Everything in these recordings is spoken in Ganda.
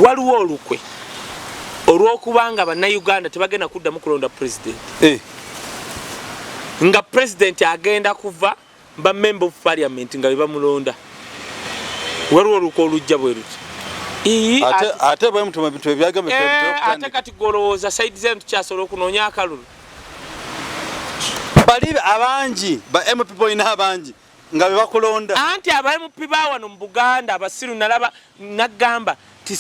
waliwo olukwe olw'okubanga bannayuganda tebagenda kuddamu kulonda president nga president agenda kuva ba member of parliament nga bamulonda waliwo olukwe olujja bwe luti ate bwe mutuma bintu ebyagambe ate kati golowooza saidi zenu tukyasobola okunoonya akalulu bali abangi ba MP boyina abangi nga bebakulonda anti aba MP bawano mu Buganda abasiru nalaba nagamba ti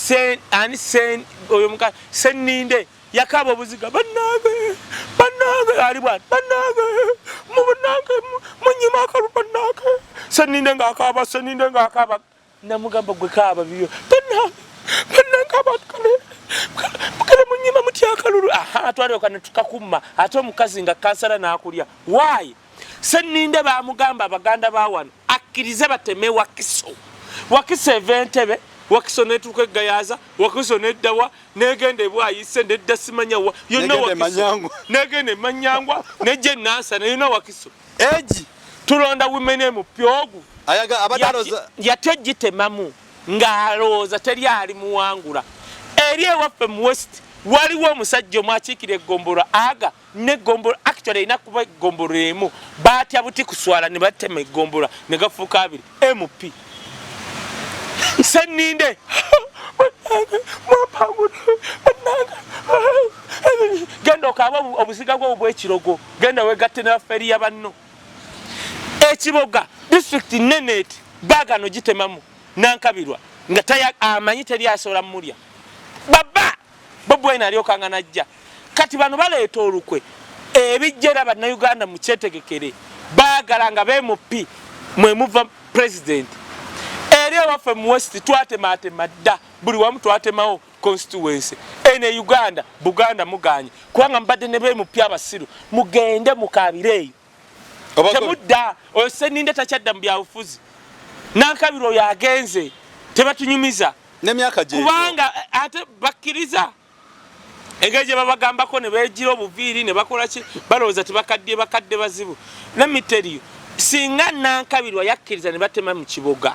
oyo muka seninde yakaba obuziga bannange ali bwana bannange munyima akalu bannange seninde ngakaba namugamba gwe kaaba biyo bannange abakale munyima mutya akalulu twali okana tukakuma ate omukazi nga kansala n'akulya why seninde bamugamba abaganda bawano akkirize bateme wakiso eventebe wakiso netuka egayaza wakiso neddawa negende bwayise nedda simanyawa yonna wakiso negende manyangwa neje nasa yonna wakiso eji tulonda women mu pyogu ayaga abadaroza yatojitemamu ngaloza teri ali muwangula eriye waffe mu west waliwo omusajja omwakiikira eggombolo aga n'eggombolo actually ina kuba eggombolo emu batya buti kuswala ne batema eggombolo ne gafuuka abiri MP seninde genda okaba obusiga bwo bw'ekirogo genda wegatte ne feri ya banno ekiboga district nenet bagano gitemamu nankabirwa nga taya amanyi teri asobola mulya baba bwino aliyokanga najja kati bano baleeta olukwe ebijjera bannayuganda mu kyetegekere baagala be MP mwe muva president eri waffe mu west twatematema dda buli wamu twatemawo constituency ene Uganda Buganda muganye kubanga mbadde ne be MP abasiru mugende mukabireeyo temudda oyo seninde takyadda mu byabufuzi nankabiro yagenze tebatunyumiza n'emyaka gye kubanga ate bakkiriza engeje babagambako ne beejira obuviiri ne bakola ki balowooza bakadde bazibu nemiteriyo singa nankabirwa yakkiriza ne batema mu kiboga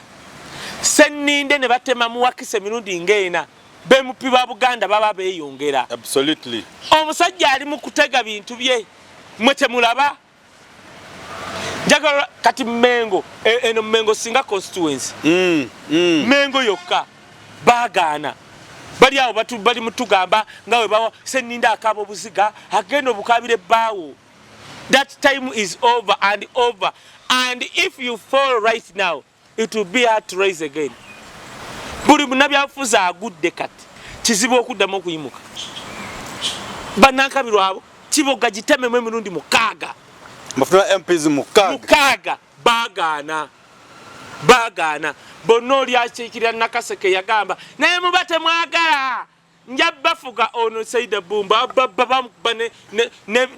seninde ne batema mu wakise mirundi ng'ena bemupi ba Buganda baba beeyongera absolutely omusajja ali mu kutega bintu bye mwe temulaba njagala kati Mengo eno Mengo singa constituency Mengo yokka bagana bali awo bali mutugamba ngawe bawo seninde akaba obuziga agenda obukabire bawo that time is over and if you fall right now it will be hard to rise again buli munabyafuza agudde kati kizibu okuddamu okuyimuka bannankabirwa abo kiboga gitememu emirundi mukaaga mufuna MPs mukaaga bagana bonna oli akiikirira Nakaseke yagamba naye mubate mwagala njabafuga ono Saida Bumba bamukuba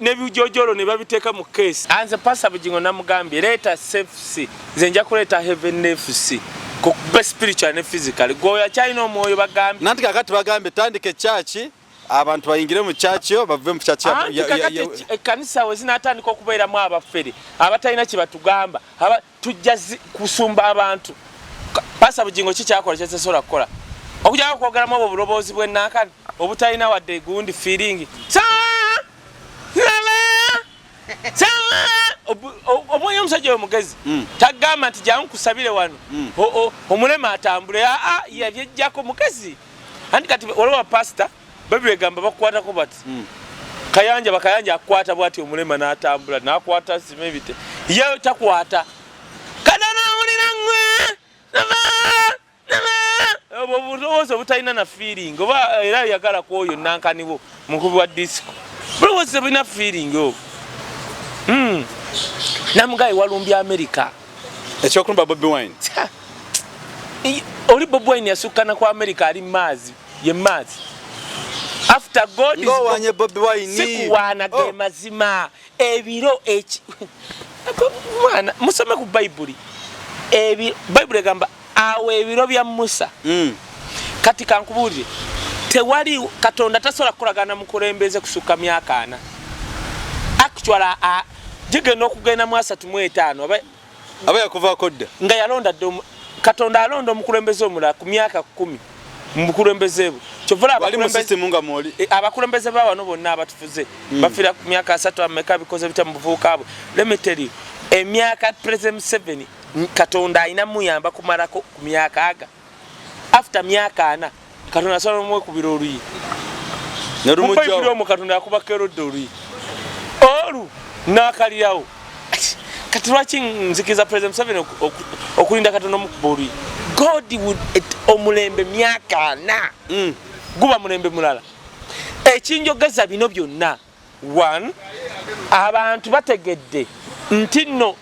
nebijojolo ne babiteeka mu keesi anze pasa bugingo namugambye leeta FC nze nja kuleeta Heaven FC kuba spiritual ne physical goya kyalina omwoyo bagambye nanti kakati bagambye tandike church abantu bayingire mu church yo bave mu church ekanisa wezinatandika okubeeramu abafere abatalina kye batugamba tujja kusumba abantu pasa bugingo kikyakola kyesobola kukola okujja kwogeramu obuloboozi bw'ennankani obutalina wadde gundi feeling omwoyo omusajja oyo mugezi tagamba nti jangu kusabire wano omulema atambule yabyejjako mugezi anti kati waliwo pasita babigamba bakukwatako bati bakayanja akwata bwati omulema n'atambula n'akwata simebite ye takwata kadanawulira ngwe obulowoozi obutalina na feeling oba era yagala kwoyo nankanibo mukubi wa disco bulowoozi bulina feeling obwo namugayi walumbya America ekyokulumba Bobi Wine oli Bobi Wine yasukana ku America ali maazi ye maazi after God is wanye Bobi Wine sikuwana ge mazima ebiro mwana musome ku Bible Bible gamba awe ebiro bya Musa kati kankubulire tewali Katonda tasobola kukolagana mukulembeze kusuka myaka ana actually jigenda okugenda mu 35 aba yakuva kodda nga yalonda Katonda alonda omukulembeze omulala ku myaka 10 mukulembeze kyovula bali mu system nga moli abakulembeze ba wano bonna abatufuze bafira ku myaka 3 ameka bikoze bita mu buvuka abo let me tell you emyaka President Museveni Katonda ayina muyamba kumalako ku myaka aga after myaka 4 Katonda asala mu kubira oluyi nerumujjo mu Katonda yakuba kero dori olu nakalirawo kati lwaki nzikiza President Museveni okulinda Katonda mu kubori God would omulembe myaka 4 guba mulembe mulala ekinjogeza bino byonna one abantu bategedde ntino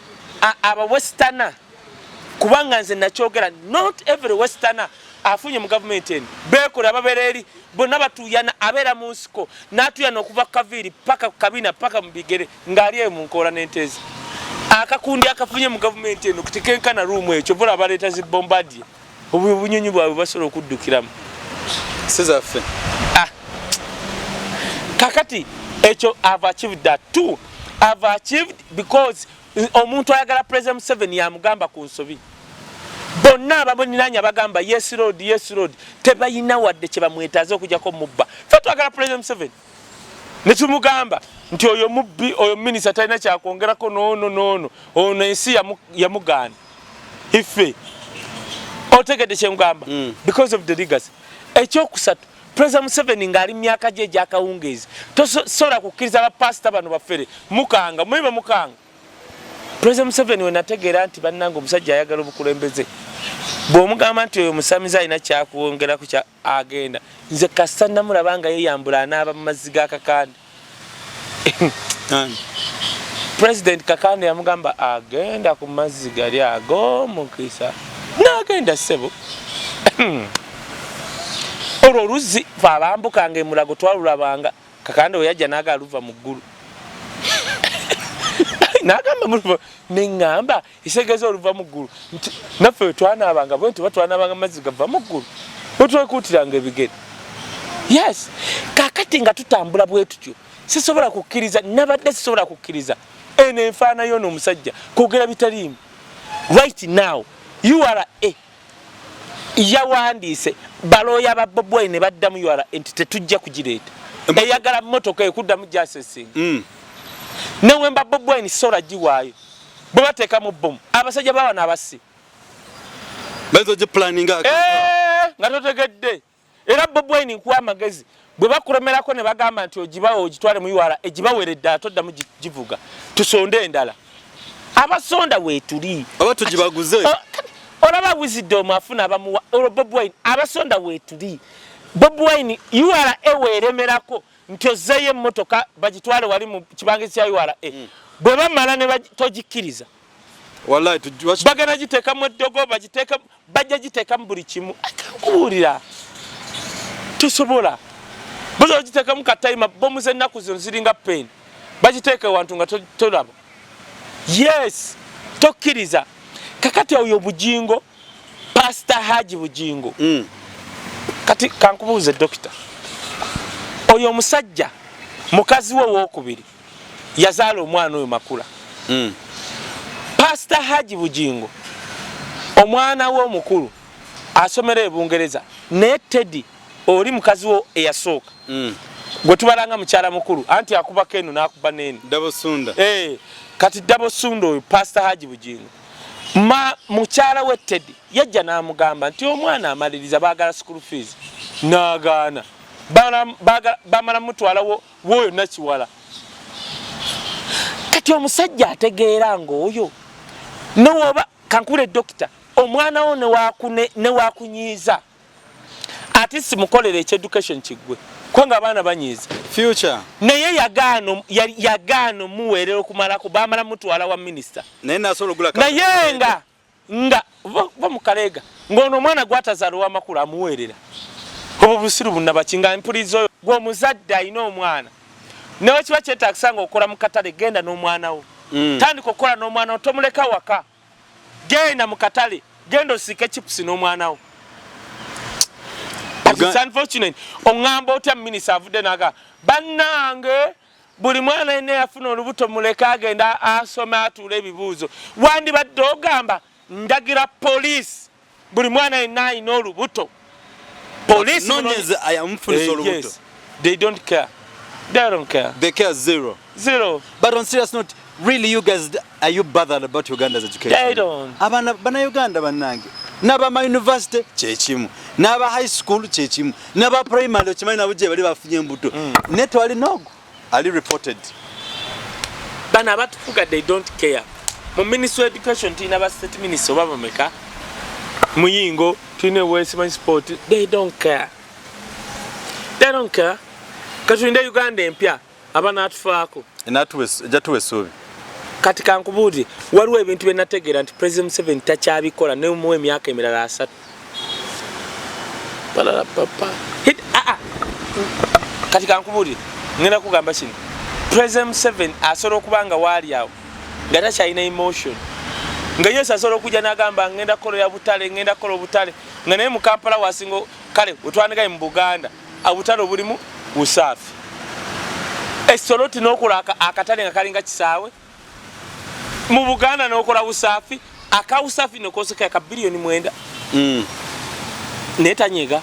aba westerner kubanga nze nakyogera not every westerner afunye mu government en bekola ababereri bonna batuyana abera mu nsiko natuyana okuva kaviri paka kabina paka mbigere ngaliye mu nkola n'entezi akakundi akafunye mu government en okutikenkana room ekyo bula baleta zi bombardie obunyonyi bwawe basobola okuddukiramu sizaffe kakati ekyo I've achieved that too. I've achieved because omuntu ayagala President Museveni yamugamba ku nsobi bonna ababoniranya bagamba yes road tebayina wadde kye bamwetaaze okujjako mubba fe twagala President Museveni ne tumugamba nti oyo mubbi oyo minister talina kyakwongerako no ono ensi yamugaana ife otegedde kyemugamba because of the legacy ekyokusatu President Museveni ngali myaka gye gyakawungezi tosobola kukkiriza abapasita bano bafere mukanga mwiba mukanga President Museveni we nategeera nti bannange omusajja ayagala obukulembeze bw'omugamba nti oyo musamiza alina kyakuwongera ku kya agenda nze kasita namulabanga yeyambula anaaba mu mazzi ga Kakande President Kakande yamugamba agenda ku mazzi gali ago mukisa n'agenda ssebo olwo oluzi abambukanga emulago twalulabanga Kakande we yajja n'aga luva mu ggulu nagamba muluva neŋŋamba isegeza oluva mu ggulu naffe twanabanga bwe tuba twanabanga mazzi gava mu ggulu otwekuutiranga ebigere yes kakati nga tutambula bwe tutyo sisobola kukkiriza nabadde sisobola kukkiriza eno enfaana yo n'omusajja kwogera bitaliimu right now URA yawandiise balooya ba Bobi Wine ne baddamu URA nti tetujja kugireeta eyagala mmotoka ekuddamu jasesing newemba Bobi Wine sola giwaayo bwe bateeka mu bomu abasajja bawana abasi bezo gi planning nga totegedde era Bobi Wine nkuwa amagezi bwe bakulemerako ne bagamba nti ogibawo ogitwale mu URA egibaweredde atoddamu givuga tusonde endala abasonda weetuli aba tugibaguze olaba Wisdom afuna abamuwa Bobi Wine abasonda weetuli Bobi Wine URA eweeremerako nti ozeeyo emmotoka bagitwale wali mu kibange kya URA bwe bamala ne togikkiriza wallahi bagana giteeka mu eddogo bajja giteeka mu buli kimu akakubuulira tosobola bozo giteeka mu katayima bomu z'ennaku zino ziringa peni bagiteeka wantu nga tolaba yes tokkiriza kakati oyo bujingo Pastor Haji bujingo kati kankubuuze dokita oyo omusajja mukazi we w'okubiri yazaala omwana oyo makula Pastor Haji bujingo omwana we omukulu asomera ebungereza naye Teddy oli mukazi wo eyasooka gwe tubalanga mukyala mukulu anti akubako eno n'akuba n'eno dabosunda kati dabosunda oyo Pastor Haji bujingo mukyala we Teddy yajja n'amugamba nti omwana amaliriza baagala school fees n'agaana bamala mutwala woyo nakiwala kati omusajja ategeera ng'oyo nowoba kankule dokita omwana wo newakunyiiza ate simukolera ekyeducation kiggwe kubanga abaana banyiiza future naye yagaano muweerera okumalako bamala mutwala wa minisita naye nga bamukaleega ng'ono omwana gwatazaala ow'amakulu amuweerera obwo busiru bunnabakinga mpuliza oyo gw'omuzadde alina omwana newe kiba kyetaagisa nga okola mu katale genda n'omwana wo tandika okukola n'omwana wo tomuleka waka genda mu katale genda osiike chipusi n'omwana wo it's unfortunate oŋŋamba otya minisita avudde naga bannange buli mwana yenna yafuna olubuto muleka agenda asome atuula ebibuuzo wandibadde ogamba ndagira poliisi buli mwana yenna alina olubuto Police I am yes. They don't care. They don't care. They care zero. Zero. But on serious note, really you guys, are you bothered about Uganda's education? They don't. Bana Uganda banange. Naba ma university chechimu. Naba high school chechimu. Naba primary chimana buje bali bafunye mbuto. Neto ali nogo. Ali reported. Bana bakufuga they don't care. Mu Ministry of Education tina ba state minister baba meka. Muyingo tine Westman sport they don't care. They don't care. Katunda Uganda empya abana atufaako. Jatuwe subi. Kati kankubudi waliwo ebintu byenategera nti President Museveni takyabikola ne mu emyaka emirala 3. Balala papa. Kati kankubudi ngenda kugamba kino. President Museveni asobola okubanga wali awo nga takyalina emotion. Nga Yesu asobola okujja n'agamba ngenda kola ya butale ngenda kola obutale nga naye mu Kampala wasingo kale otwandigaye mu Buganda obutale obulimu busaafi. Esoloti n'okola akatale nga kalinga kisaawe mu Buganda n'okola busaafi akawusafi n'okoseka ka bilioni 9. Netanyega.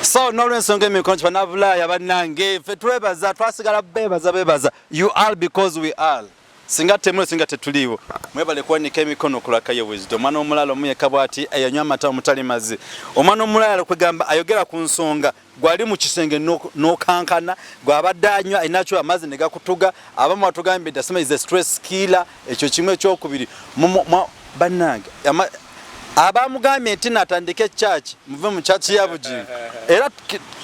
So nolwensonga emikonchi banabulaya banange fe twebaza twasigala bebaza you all because we all singa tetuliwo mwebale kwanika emikono kula Kaye Wisdom mwana omulalo muyeka bwati ayanywa amata omutali mazi omwana omulalo kwegamba ayogera ku nsonga gwali mu kisenge nokankana gwabadde anywa inacho amazi negakutuga abamu atugambye dasema is a stress killer ekyo kimwe ekyokubiri banange abamugambye nti natandike church muve mu church ya Bujingo era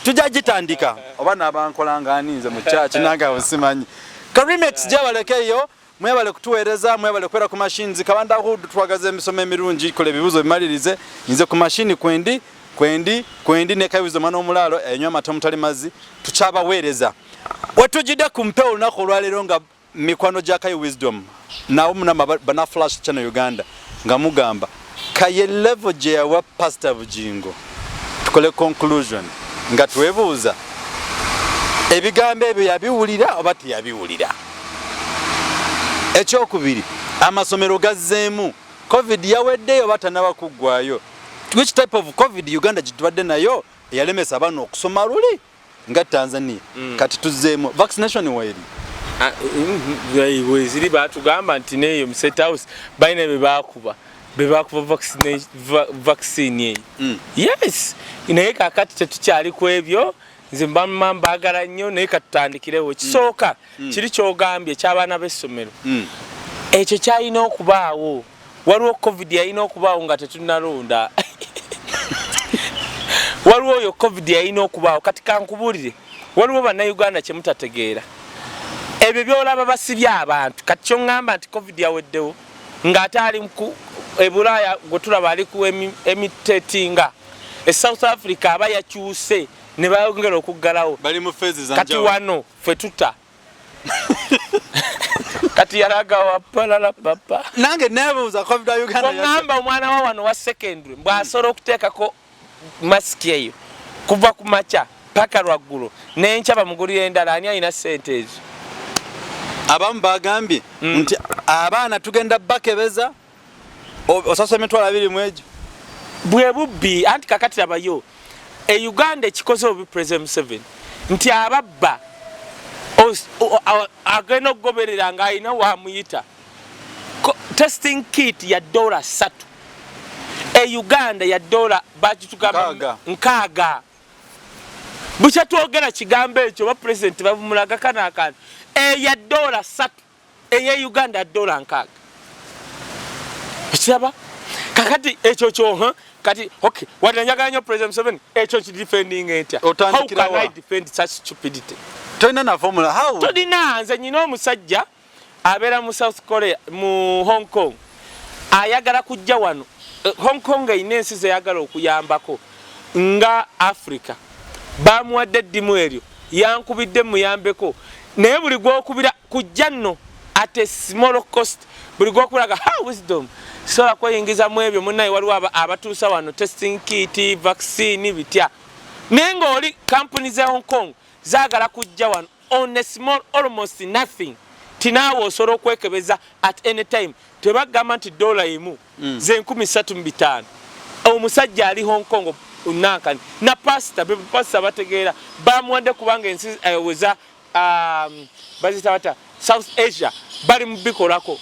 tujagitandika oba nabankolanga aninze mu church nanga usimanyi Karimex jabalekeyo mwebale kutuwereza mwebale kwera ku machines kabanda hudu twagaze emisome emirungi kole bibuzo bimalirize nze ku machine kwendi ne Kaye Wisdom omulalo enywa amata mutali mazi tuchabawereza wetujida kumpewo nako lwalero nga mikwano ja Kaye Wisdom nawo muna bana flash channel Uganda nga mugamba Kaye level je wa pastor Bujingo tukole conclusion nga twebuuza ebigambo ebyo yabiwulira oba tiyabiwulira. Ekyokubiri amasomero gazzeemu covid yaweddeyo batanaba kuggwayo. Which type of covid Uganda gitwadde nayo yalemesa abaana okusoma luli nga Tanzania kati tuzzeemu vaccination weri weziri batugamba nti neyo mu State House bayina bebakuba vaccine yes naye kakati tetukyali ku ebyo nze mbagala nnyo naye katutandikirewo kisooka kiri kyogambye ky'abaana b'essomero ekyo kyalina okubaawo waliwo covid yalina okubaawo nga tetunalonda waliwo oyo covid yalina okubaawo kati kankubulire waliwo bannayuganda kye mutategeera ebyo byolaba basibye abantu kati kyoŋŋamba nti covid yaweddewo ng'ate ali ebulaaya gwe tulaba ali ku emitetinga South Africa aba yakyuse ne bayongera okuggalawo bali mu phase za kati wano fe tuta kati yalaga wapalala papa nange nebuuza covid Uganda ngamba omwana wa wano wa secondary bw'asobola okuteekako mask eyo kuva ku macha paka lwaggulu n'enkya bamugulira endala ani alina ssente ezo. Abamu bagambye nti abaana tugenda bakebeza osasa emitwalo 2 mu egyo bwe bubbi anti kakati abayo Uganda ekikoze obi President Museveni nti ababba agenda okugoberera nga alina wamuyita testing kit ya $3 Uganda ya $bakitugamba 6 bukya twogera kigambo ekyo ba president bavumulaga kanakana ya $3 Uganda ya $6 ekiraba kakati ekyo kyo kati okay watanyaga nnyo President Museveni ekyo ki defending etya how can I defend such stupidity tolina na formula how tolina nze nyina omusajja abeera mu South Korea mu Hong Kong ayagala kujja wano Hong Kong ine ensi zeyagala okuyambako nga Africa bamuwadde eddimu eryo yankubidde muyambeko naye buli gwokubira kujja nno at a small cost buli gwokubiraga how wisdom sola kweyingiza mu ebyo munnaye waliwo abatuusa wano testing kit vaccine bitya naye ng'oli company za Hong Kong zaagala kujja wano on a small almost nothing tinaawo osobola okwekebeza at any time tebagamba nti dola emu ze 13,500 omusajja ali Hong Kong unankani na pasta bategeera bamuwadde kubanga ensi weza bazita bata South Asia bali mubikolako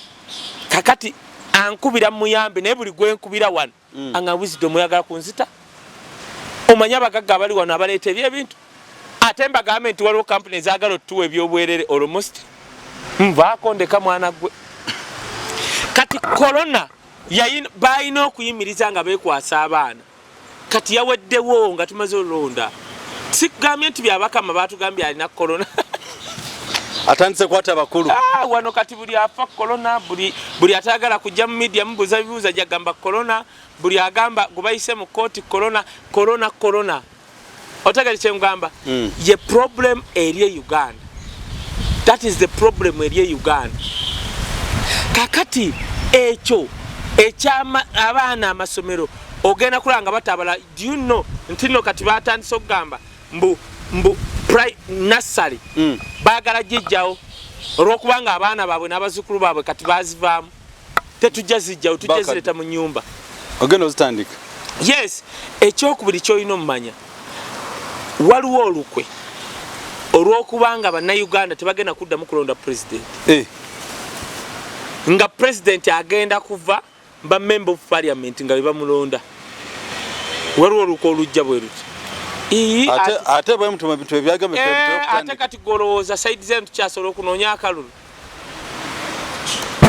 kakati ankubira muyambe naye buli gwenkubira wano anga Wisdom yagala kunzita omanya abagagga bali wano abaleeta ebyebintu ate mbagambe nti waliwo companies agala otuwa ebyobwerere almost mvaako ndeka mwana gwe kati corona bayina okuyimiriza nga beekwasa abaana kati yaweddewo nga tumaze olonda sikugambye nti byabakama batugambye alina corona atandise kwata bakulu wano kati buli afa corona buli atagala kujja mu media mubuza bibuza jagamba corona buli agamba gubayise mu kooti corona otegere kyengamba ye problem eri Uganda. That is the problem eri Uganda. Kakati ekyo ekyama abaana amasomero ogenda kulanga batabala do you know ntino kati batandise okugamba mbu nursery bagala jijjawo olwokubanga abaana baabwe n'abazukulu baabwe kati bazivaamu tetujja zijjawo tujja zireta mu nyumba ogenda ozitandika. Yes, ekyokubiri kyolina omumanya waliwo olukwe olwokubanga bannayuganda tebagenda kuddamu kulonda president nga president agenda kuva ba member of parliament nga bamulonda waliwo olukwe olujja bwe luti ate bwe mutuma bintu ebyagambe ate kati golowooza saidi zenu tukyasobola okunoonya akalulu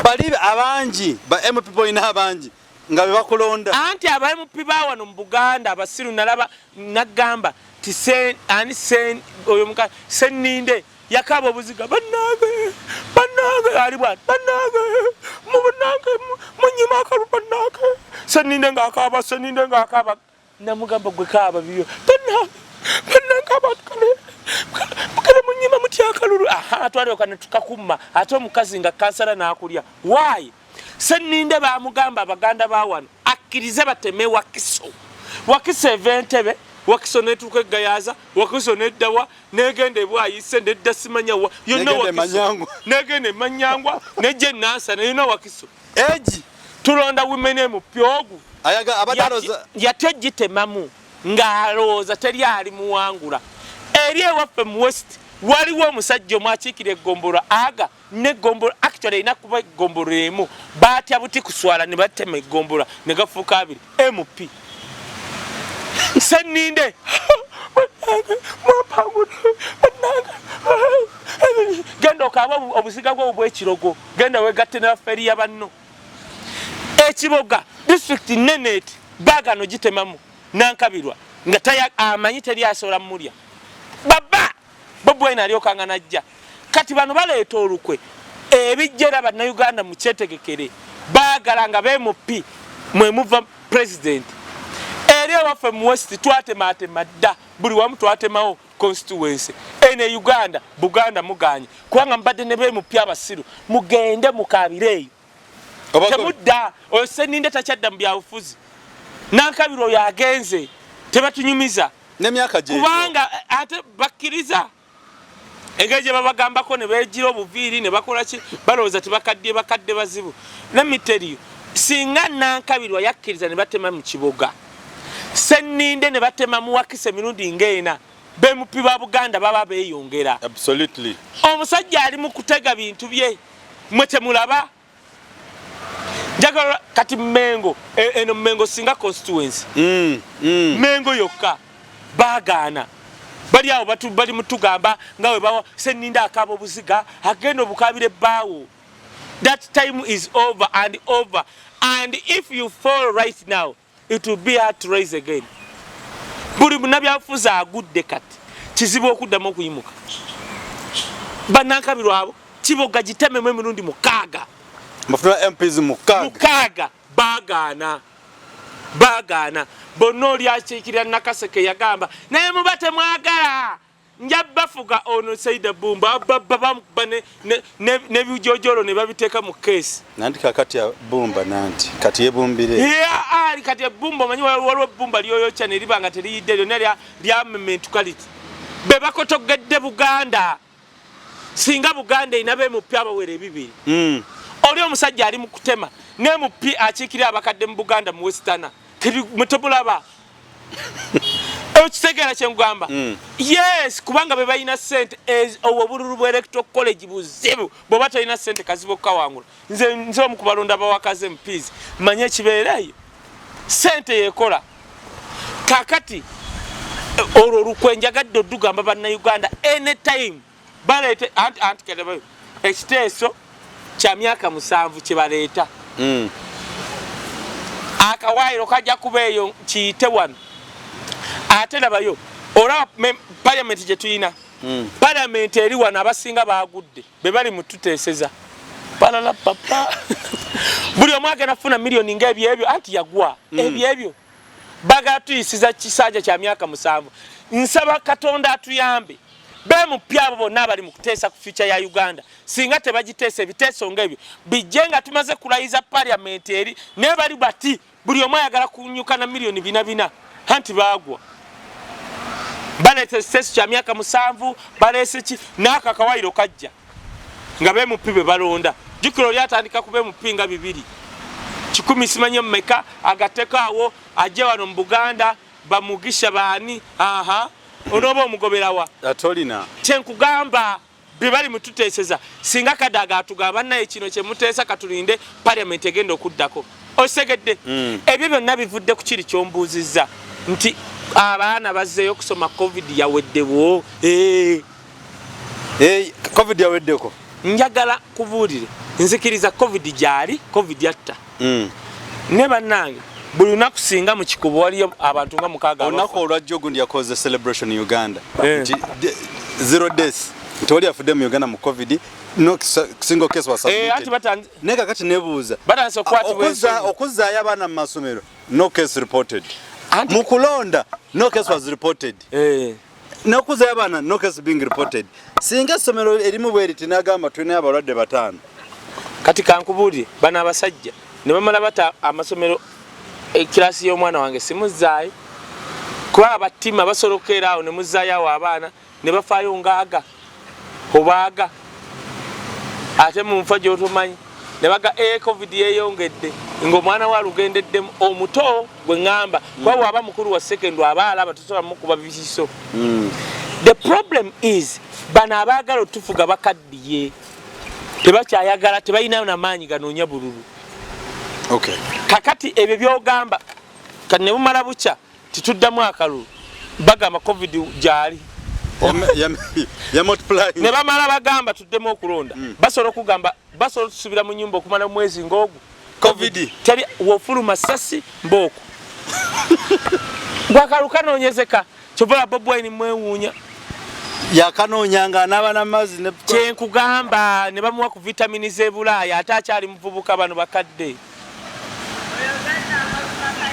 bali abangi ba MP boyina abangi nga bebakulonda anti aba MP bawano mu Buganda abasiru nalaba nagamba ti oyo muka seninde yakaba obuziga bannange ali bwana bannange munyima akalu bannange seninde ngakaba namugamba gwe kaaba biyo bannange abatukale munyima mutya akalulu twali okana tukakuma ate omukazi nga kansala n'akulya why seninde bamugamba abaganda bawano akkirize bateme wakiso eventebe wakiso netuka egayaza wakiso neddawa negende bwayise nedda simanyawa yonna wakiso negende manyangwa neje nansa neyina wakiso eji tulonda women mu pyogu ayaga abadaloza yatejitemamu ngaloza teri ali muwangula eri ewaffe mu west waliwo omusajja omwakiikira eggombolo aga neggombolo actually ina kuba eggombolo emu batya buti kuswala ne batema eggombolo ne gafuuka abiri MP seninde genda okaba obusiga bwo bw'ekirogo genda wegatte n'afferi ya banno ekiboga district nenet Gano gitemamu nankabirwa nga amanyi teri asobola mulya baba bwino alyoka najja kati bano baleeta olukwe ebijjera bannayuganda mu kyetegekere baagala nga MP mwe muva president eri ewaffe mu west twatematema dda buli wamu twatemawo constituency ene Uganda Buganda muganye kubanga mbadde ne MP abasiru mugende mukabireeyo temudda oyo seninde takyadda mu byabufuzi nankabiro yagenze tebatunyumiza n'emyaka gye kubanga ate bakkiriza engeri gye babagambako ne beegira obuviiri ne bakola ki balowooza bakadde bazibu nemiteriyo singa nankabirwa yakkiriza ne batema mu kiboga seninde ne batema mu wakisa emirundi ng'ena MP ba Buganda baba beeyongera. Absolutely. Omusajja ali mu kutega bintu bye mwe temulaba njagala kati Mengo eno Mengo singa constituency Mengo yokka bagana bali awo bali mutugamba ngawe bawo seninde akabo buziga agenda obukabire bawo. That time is over and if you fall right now it will be hard to rise again. Buli munabyafuza agudde kati kizibu okuddamu okuyimuka banankabirwa abo kiboga gitememu emirundi mukaaga mufuna MPs mukaaga bagana bonna oli akiikirira Nakaseke yagamba naye mubate mwagala njabafuga ono Saida Bumba bamukba n'ebijojolo ne babiteeka mu keesi nanti kakati ya Bumba nanti kati yebumbire ali kati ya Bumba manyi waliwo Bumba lyoyokya ne libanga teriyidde lyonna lya mentality be bakotogedde Buganda singa Buganda inabe mupya abawere bibiri oli omusajja ali mu kutema ne mupi akikira abakadde mu Buganda mu Western mutobulaba okitegera kyengamba yes kubanga be bayina sente obululu bwa electoral college buzibu bo batalina sente kazibo kawangula nze omukubalonda bawakaze mpizi manye kibeerayo sente yekola kakati olwo lukwenjagadde oddugamba banna Uganda anytime balete anti kadabayo ekiteeso kya myaka 7 kye baleeta akawairo kajja kubeeyo kiyite wano ate labayo olaba parliament gye tuyina parliament eri wano abasinga baagudde be bali mu tuteeseza palala papa buli omwaka nafuna milioni ng'ebyebyo anti yagwa ebyebyo bagala tuyisiza kisajja kya myaka 7 nsaba Katonda atuyambe bemu pyabo bonna bali mu kuteesa ku future ya Uganda singa tebagiteesa ebiteeso ng'ebyo bijenga tumaze kulayiza parliament eri ne bali bati buli omwe ayagala kunyuka na milioni 4 anti bagwa balete ekiteeso kya myaka 7 balese ki n'aka kawairo kajja nga bemu pibe balonda jukiro lyatandika ku bemu pinga 2 10 simanye mmeka agatekawo ajje wano mu Buganda bamugisha baani onoba omugoberawa atolina kyenkugamba bibali mututeeseza singa kadaga atugamba naye kino kye muteesa katulinde parliament egenda okuddako osegedde ebyo byonna bivudde ku kiri kyombuuzizza nti abaana bazzeeyo okusoma covid yaweddewo covid yaweddeko njagala kubuulire nzikiriza covid gyali covid yatta ne bannange buli lunaku singa mu kikubo waliyo abantu nga 6 olunaku olwajja ogundi yakoze celebration in Uganda 0 days ntoli afudde mu Uganda mu covid no single case was submitted neka kati nebuuza okuzaayo abaana mu masomero no case reported mu kulonda no case was reported n'okuzaayo abaana no case being reported singa essomero erimu bweri tinagamba tulina abalwadde 5 kati kankubuulire bano abasajja ne bamala bata amasomero ekirasi y'omwana wange simuzaayo kuba abatima basolokera awo ne muzaayo awo abaana ne bafaayo ngaaga obaaga ate mu nfa gy'otomanyi ne baga covid yeeyongedde ng'omwana wa lugendeddemu omuto gwe ŋŋamba kuba waba mukulu wa secondary abaala abatosobola mukuba bikiso the problem is bano abaagala otufuga bakaddiye tebakyayagala tebalinayo n'amaanyi ganoonya bululu okay kakati ebyo byogamba kati ne bumala bukya tituddamu akalulu bagamba covid gyali ne bamala bagamba tuddemu okulonda basobola okugamba basobola tusubira mu nyumba okumala mwezi ng'ogwo covid teri wofuluma sasi mboko gwakalukanonyezeka kyovola Bobi Wine mwewuunya yakanoonyanga n'abana mazzi ne kyenkugamba ne bamuwa ku vitamini z'ebulaaya ate akyali muvubuka bano bakadde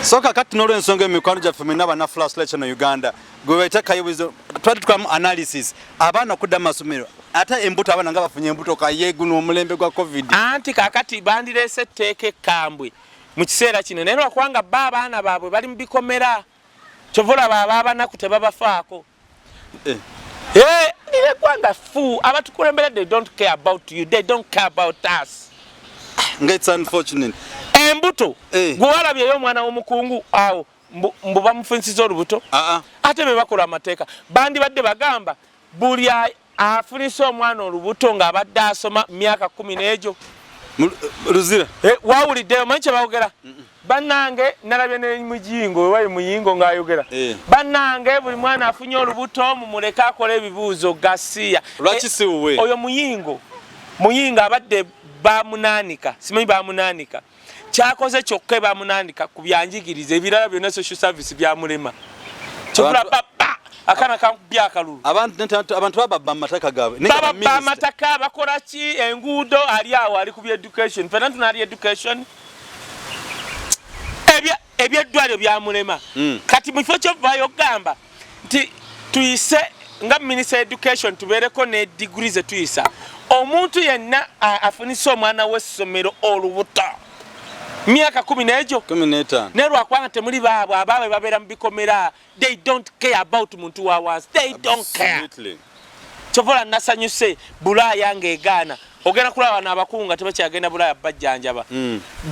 soka kati n'olw'ensonga emikwano gyaffe mwenna bana flash lecture na Uganda gwe bayita Kaye Wisdom twali tukamu analysis abaana okudda mu masomero ate embuto abaana nga bafunye embuto kayeeguno omulembe gwa covid anti kakati bandireese etteeka ekkambwe mu kiseera kino naye lwakubanga bo abaana baabwe bali mu bikomera kyovola baaba abanaku tebabafaako eggwanga fu abatukulembera they don't care about you, they don't care about us. It's unfortunate. Embuto gwe walabyeyo omwana w'omukungu awo mbu bamufunisiza olubuto ate be bakola amateeka bandibadde bagamba buli afunisa omwana olubuto ng'abadde asoma myaka 10 n'egyo luzira wawuliddeyo manyi kye baayogera bannange nalabye ne muyingo wewayi muyingo ng'ayogera bannange buli mwana afunye olubuto mumuleke akola ebibuuzo gasiya lwaki si wuwe oyo muyingo abadde bamunaanika simanyi bamunaanika kyakoze kyokka bamunaanika ku byanjigiriza ebirala byonna social service byamulema kyokula papa akana kankubya akalulu abantu babba amataka gaabwe babba amataka bakola ki enguudo ali awo ali ku education fena tunali education ebyeddwaliro byamulema kati mu kifo kyovaayo gamba nti tuyise nga minister education tubeereko ne degree ze tuyisa omuntu yenna afunisa omwana w'essomero olubuto myaka 10 n'egyo 15 ne lwakwanga temuli baabwe abaabe babeera mu bikomera they don't care about muntu wa wansi they don't care tovola nasanyuse Bulaya ng'egaana ogenda kulaba n'abakunga tebakyagenda Bulaya bajjanjaba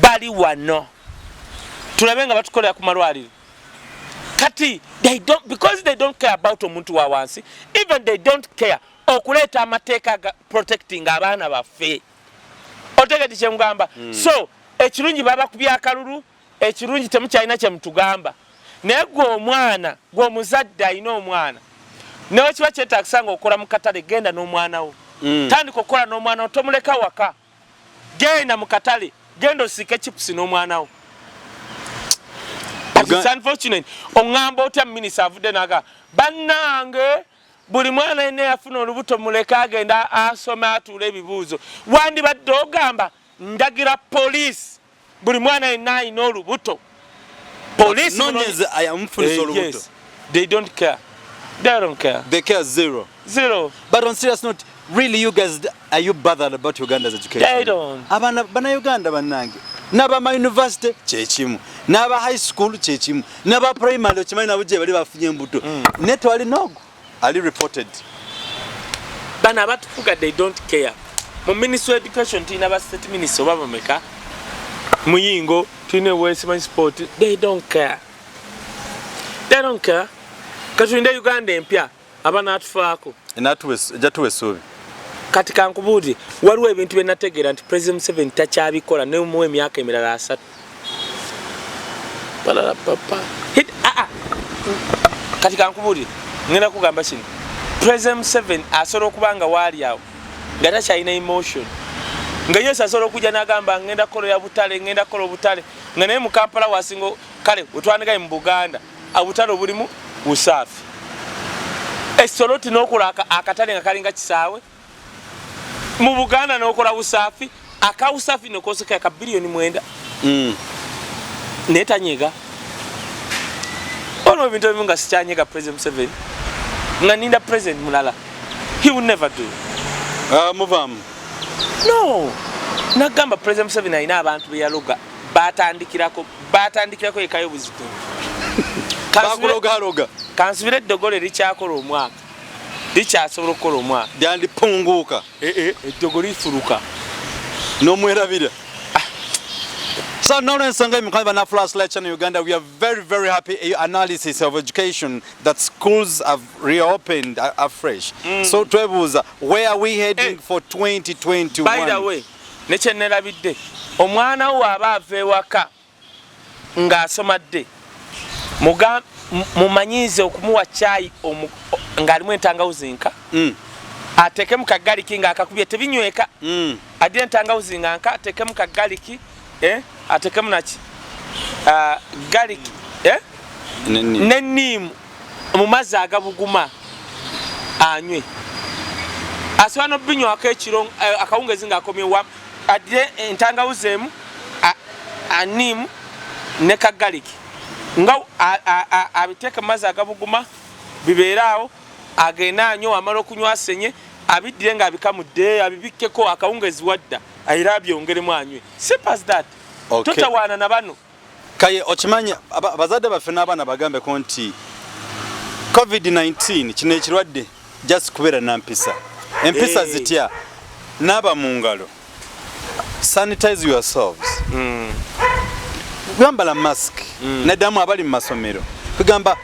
bali wano tulabe nga batukolera ku malwaliro kati they don't, because they don't care about omuntu wa wansi, even they don't care okuleeta amateeka protecting abaana baffe otegeti kyemugamba so ekirungi baba ku byakalulu ekirungi temukyalina kyemutugamba naye gwe omwana gwe omuzadde alina omwana nawe kiba kyetaagisa nga okola mu katale genda n'omwana wo tandika okukola n'omwana wo tomuleka waka genda mu katale genda osiike chipusi n'omwana wo it's unfortunate ongamba otya minisita avudde naga bannange buli mwana yenna yafuna olubuto muleka agenda asoma atuula ebibuuzo wandibadde ogamba ndagira poliisi buli mwana yenna alina olubuto poliisi yes, they don't care. They don't care. They care zero. But on serious note, really you guys, are you bothered about Uganda's education? They don't. Bana Uganda banange. Naba ma university chechimu. Naba high school chechimu. Naba primary chimani nabuje bali bafunye mbuto. Neto ali nogo. Ali reported. Bana batufuga they don't care. Mu Ministry of Education tina ba state minister baba meka. Muyingo tine Westman sport. They don't care. They don't care. Katunda Uganda empya abana atufaako. Jatuwe subi. Kati kankubudi waliwo ebintu byenategeera nti President Museveni takyabikola ne mu emyaka emirala 3. Balala papa. Kati kankubudi ngenda kugamba kino. President Museveni asobola okubanga waali awo nga takyalina emotion. Nga Yesu asobola okujja n'agamba ngenda kola ya butale ngenda kola obutale nga naye mu Kampala wasingo kale otwandigaye mu Buganda abutale obulimu usafi. Esoloti n'okola akatale nga kalinga kisaawe mu Buganda n'okola usafi aka usafi n'okoseka ka bilioni 9 netanyega ono bintu ebinga sikyanyega President Museveni nga ninda president mulala he will never do muvamu no nagamba President Museveni alina abantu be yaloga batandikirako ye Kaye Wisdom bakuloga kansubire eddogole likyakola omwaka likyasobola okukola omwaka lyandipunguuka eddogole lifuruka n'omwerabira. So now in Sanga Mukaba Flash Lecture in Uganda, we are very, very happy analysis of education that schools have reopened afresh. So Twebuza, where are we heading for 2021? By the way, neche nerabidde omwana wo abave waka nga asomadde mumanyize okumuwa chai nga alimu entangawuzi nka ateke mu kagaliki nga akakubye tebinyweka adire entangawuzi nga nka ateke mu kagaliki atekemu naki garlic n'ennimu mu mazzi agabuguma anywe asobola n'obinywa ak'ekiro akawungezi ng'akomye adire entangawuzi emu annimu ne kagaliki nga abiteeke mu mazzi agabuguma bibeeraawo agenda anywa amala okunywa asenye abiddire ng'abikamudde abibikkeko akawungezi wadda ayira abyongeremu anywe simple as that. Okay. Tutawana na bano Kaye okimanya abazadde baffe n'abaana bagambe ko nti COVID-19 kino ekirwadde just kubeera nampisa empisa zitya naba mu ngalo sanitize yourselves gwambala mask neddamu abali mu masomero kugamba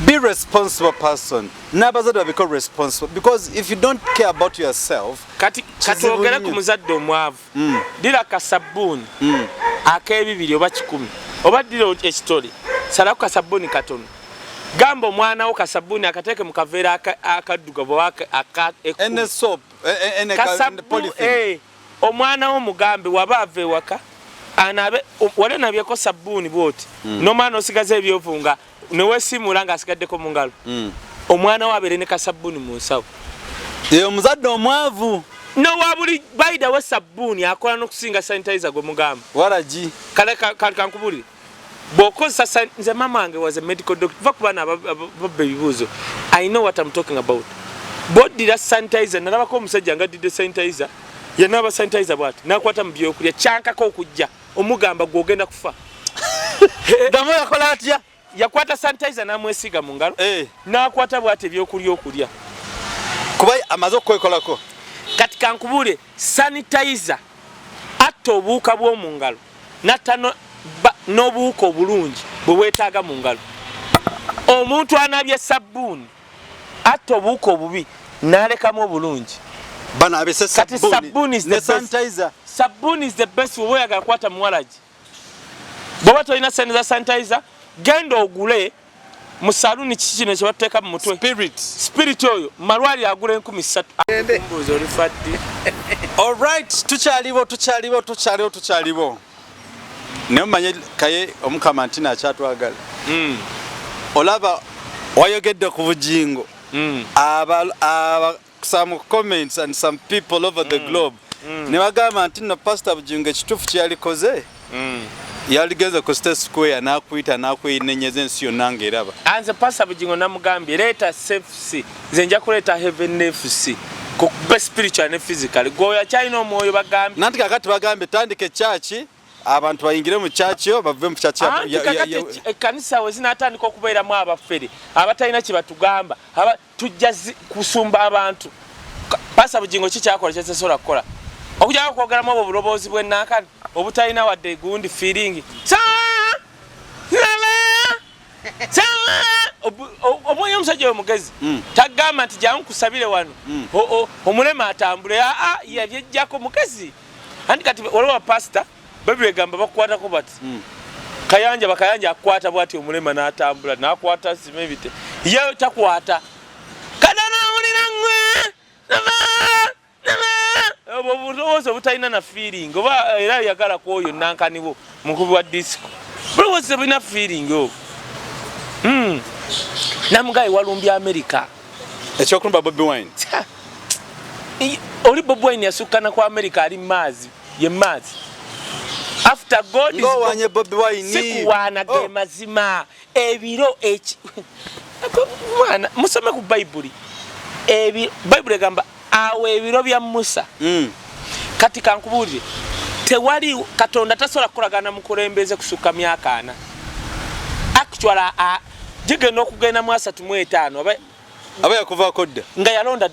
be responsible person n'abazadde babiko responsible because if you don't care about yourself kati ogere ku muzadde omwavu dira kasabuni ak'ebibiri oba 10 oba dira ekitole salako kasabuni katono gamba omwana wo kasabuni akateeke mu kaveera akaddugavu ene soap ene polythene omwana wo mugambe waba ave waka anabe wale nabyeko sabuni bwoti n'omwana osigaza ebyovunga newesimula nga asigaddeko mu ngalo omwana wo abeere ne kasabuni mu nsawo omuzadde omwavu no wabuli baida we sabuni akola n'okusinga sanitizer gwe mugamba waragi kale kankubulire bw'okozesa nze mama wange was a medical doctor va ku baana babba ebibuuzo I know what I'm talking about bw'oddira sanitizer nalabako omusajja nga addidde sanitizer yanaaba sanitizer bw'ati n'akwata mu byokulya kyankako okujja omugamba gw'ogenda kufa damu yakola atya yakwata sanitizer n'amwesiga mu ngalo n'akwata bw'ati ebyokulya okulya kuba amazo kwekolako kati kankubule sanitizer atta obuuka bw'omu ngalo natta n'obuuka obulungi bwe weetaaga mu ngalo. Omuntu anabye sabbuuni atta obuuka obubi n'alekamu obulungi. Kati sabbuuni is the best. Sabbuuni is the best bwe oyagala kwata muwalagi. Bw'oba tolina sente za sanitizer genda ogule mu saluni kikino kye bateeka mu mutwe. Spirit oyo malwaliro agula 3,000. Mbuuzi oli faddi. Alright, tukyalibo. Naye omanye Kaye omukama nti nakyatwagala. Olaba wayogedde ku bujingo. Some comments and some people over the globe. Ne bagamba nti no Pastor Bujingo ekituufu kye yalikoze. Yaligeze ku State Square n'akuyita n'akweyinenyeza ensi yonna ng'eraba. Anze Pastor Bujingo namugambye leeta FC nze nja kuleeta Heaven FC ku spiritual ne physical. Goya kyalina omwoyo bagambye. Nanti kakati bagambye tandike church abantu bayingire mu church yo bave mu church ekanisa we zinatandika okubeeramu abafere abatalina kye batugamba tujja kusumba abantu. Pastor Bujingo kikyakola kyesobola kukola okujja kwogeramu obwo buloboozi bw'ennankani obutalina wadde gundi feeling omwoyo omusajja omugezi tagamba nti jangu kusabire wano omulema atambule yabyejjako mugezi. Andi kati olwa pastor Bobi gamba bakwatako bati Kayanja bakayanja akwata bwati omulema n'atambula n'akwata simebite ye takwata kadana ulira ngwe obulowozi obutalina na feeling oba era yagala kwoyo nankaniwo mukubi wa disco bulowozi obulina feeling obwo. Namugaye walumbya America ekyokulumba Bobi Wine oli Bobi Wine yasukana ku America ali maazi ye maazi. After God is wanye Bobi Wine sikuwana ge mazima ebiro mwana musome ku Bible Bible gamba awe ebiro bya Musa. Kati kankubulire tewali Katonda tasobola kukolagana mu kulembeze kusuka myaka ana. Actually jigenda okugenda mu 35 aba yakuvaako dda nga yalonda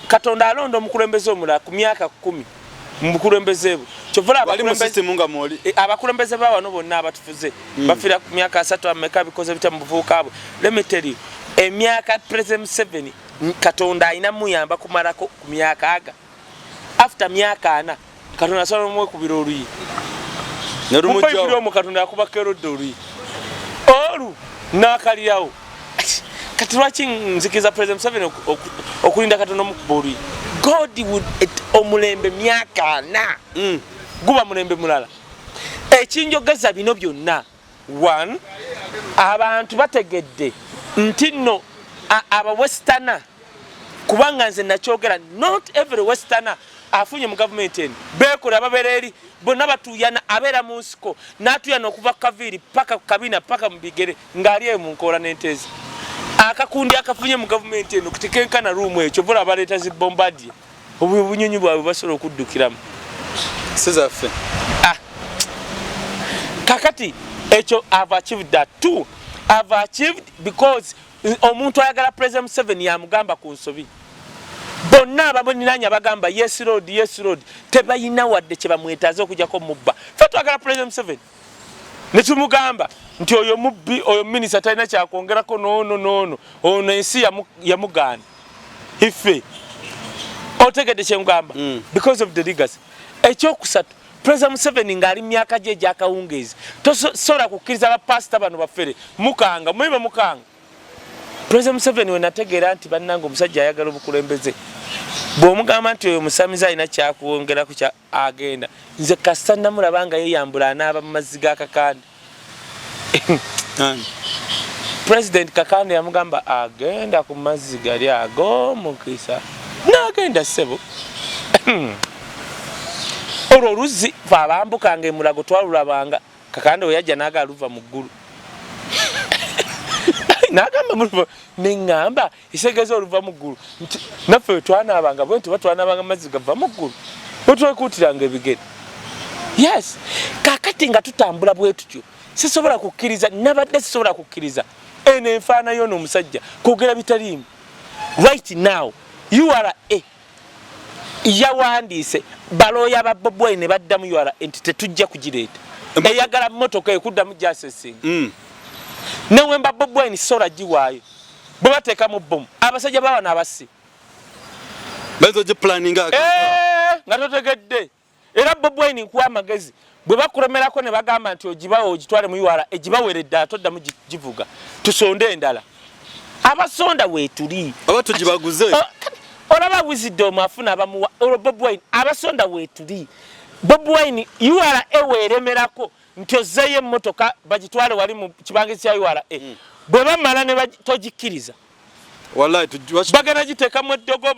Katonda alonda omukulembeze omulala ku myaka 10 mu bukulembeze bwe. Kyovula abakulembeze ba wano bonna abatufuze bafira ku myaka 3 ameka bikoze bita mu buvubuka bwe. Let me tell you emyaka President Museveni Katonda ayina muyamba kumalako ku myaka aga. After myaka 4 Katonda asobola mu kubiro oluyi mu Katonda yakuba kero doli olu nakalirawo. Kati lwaki nzikiza President Museveni okulinda Katonda mu kubori God would omulembe myaka 4 guba mulembe mulala. Ekinjogeza bino byonna 1 abantu bategedde nti no aba westerner kubanga nze nakyogera not every westerner afunye mu government eno bekola ababereri bonna batuyana abera mu nsiko natuyana okuva kaviri paka kabina paka mubigere ngaliye mu nkola n'entezi akakundi akafunye mu government eno kutikenkana room ekyo bula baleta zi bombardie obunyonyi bwawe basobola okuddukiramu sizaffe kakati ekyo I've achieved that too. I've achieved because omuntu ayagala President Museveni yamugamba ku nsobi bonna ababoniranya bagamba yes road tebayina wadde kye bamwetaaze okujjako mubba fe twagala President Museveni ne tumugamba nti oyo mubbi oyo minisita talina kyakwongerako no ono ensi yamugaana ife otegedde kyemugamba because of the legacy. Ekyokusatu President Museveni ng'ali myaka gye egyakawungeezi tosobola kukkiriza bapasita bano bafere mukanga mwibe mukanga. President Museveni we nategeera nti bannange omusajja ayagala obukulembeze bw'omugamba nti oyo musamiza alina kyakwongerako kya agenda nze kasita namulaba nga yeyambula anaaba mu mazzi ga Kakande. President Kakande yamugamba agenda ku mazzi gali ag'omukisa n'agenda ssebo. Olwo oluzzi abambukanga emulago twalulabanga Kakande we yajja n'agala luva mu ggulu n'agamba muluva neŋŋamba isegeza oluva mu ggulu naffe we twanaabanga bwe nti batwanaabanga amazzi gava mu ggulu wetwekuutiranga ebigere. Yes kakati nga tutambula bwe tutyo sisobola kukkiriza nabadde sisobola kukkiriza eno enfaana y'ono omusajja kwogera bitaliimu right now URA yawandiise baloya ba Bobi Wine ne baddamu URA nti tetujja kugireeta eyagala mmotoka ekuddamu jasesing newemba Bobi Wine sola giwaayo bwe bateeka mu bomu abasajja bawana abassi bezo gi planning nga totegedde era Bobi Wine nkuwa amagezi bwe bakulemerako ne bagamba nti ogibawo ogitwale mu URA egibaweredde toddamu givuga tusonde endala abasonda weetuli aba tugibaguze olaba Wisdom afuna abamuwa Bobi Wine abasonda weetuli Bobi Wine URA eweeremerako nti ozzeeyo emmotoka bagitwale wali mu kibange kya URA bwe bamala ne togikkiriza wallahi bagana giteeka mu eddogo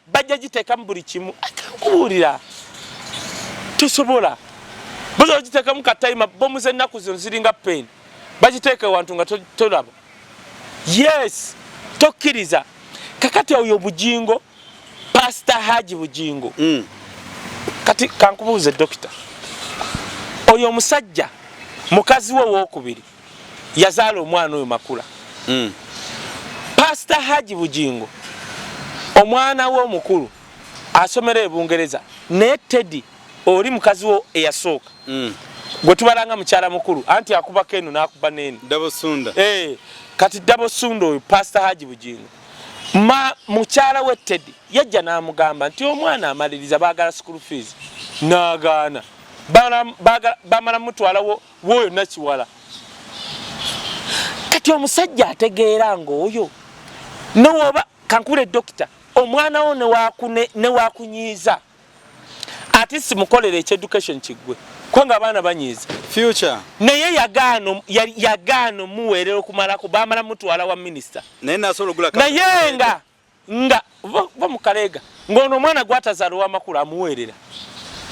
bajja giteeka mu buli kimu akuwulira tosobola bozo giteeka mu katayima bomu z'ennaku zino ziringa pen bagiteeke wantu nga tolaba yes tokkiriza kakati oyo bujingo Pastor Haji bujingo kati kankubuuze dokita oyo musajja mukazi we w'okubiri yazaala omwana oyo makula Pastor Haji bujingo omwana we omukulu asomera ebungereza ne Teddy oli mukazi wo eyasooka gwe tubalanga mukyala mukulu anti akubako eno n'akuba n'eno double sunda kati double sunda oyo Pastor Haji bujingo mukyala we Teddy yajja n'amugamba nti omwana amaliriza baagala school fees n'agaana bamala mutwala woyo nakiwala kati omusajja ategeera ng'oyo nowoba kankule dokita omwana wo ne waakunyiiza ati simukolera education kigwe kwanga abaana banyiiza future naye yagaano muweerera okumalako bamala mutwala wa minister naye nga bamukalega ng'ono omwana gwatazaala ow'amakulu amuweerera